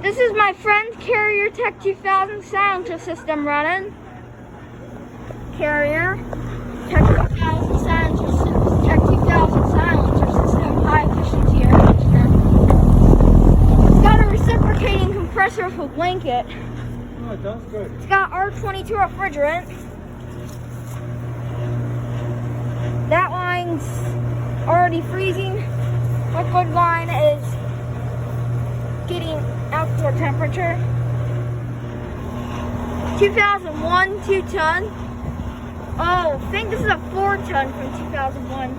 This is my friend's Carrier Tec2000 silencer system running. Carrier Tec2000 silencer system, high efficiency air conditioner. It's got a reciprocating compressor with a blanket. Oh, it does good. It's got R22 refrigerant. That line's already freezing. Liquid line is getting outdoor temperature. 2001 2-ton. Oh, I think this is a 4-ton from 2001.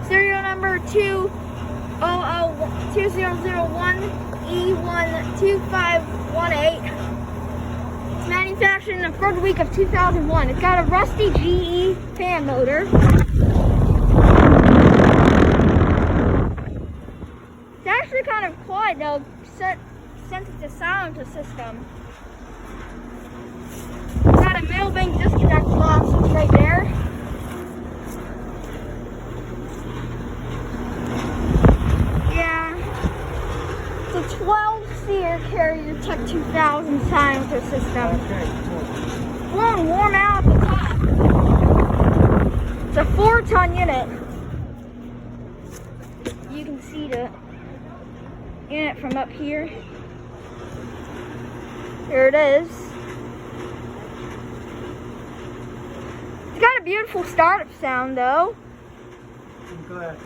Serial number 2001E12518. It's manufactured in the third week of 2001. It's got a rusty GE fan motor. It's actually kind of quiet though, since it's a silencer system. It's got a middle bank disconnect box right there. Yeah. It's a 12-seer Carrier Tec2000 silencer system. Okay, cool. Blowing warm out at the top. It's a 4-ton unit. You can see the unit from up here. Here it is. It's got a beautiful startup sound though. I'm glad.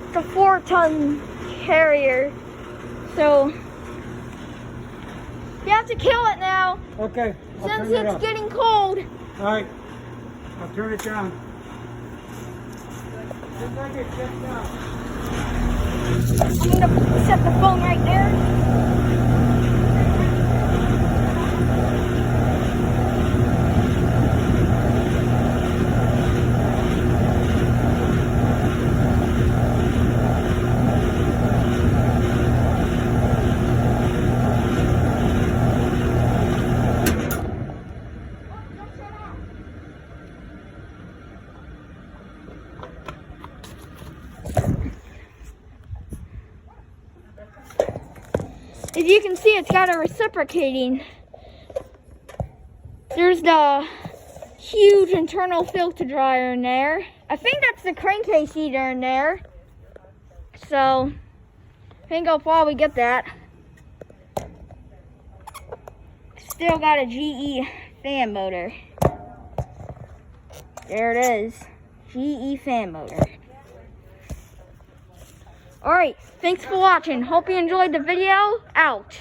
It's a 4-ton Carrier, so you have to kill it now. Okay. Since it's getting cold. All right. I'll turn it down. Just like it, just now. I'm gonna set the phone right there. As you can see, it's got a reciprocating. There's the huge internal filter dryer in there. I think that's the crankcase heater in there. So, I think I'll probably get that. Still got a GE fan motor. There it is. GE fan motor. Alright, thanks for watching. Hope you enjoyed the video. Out.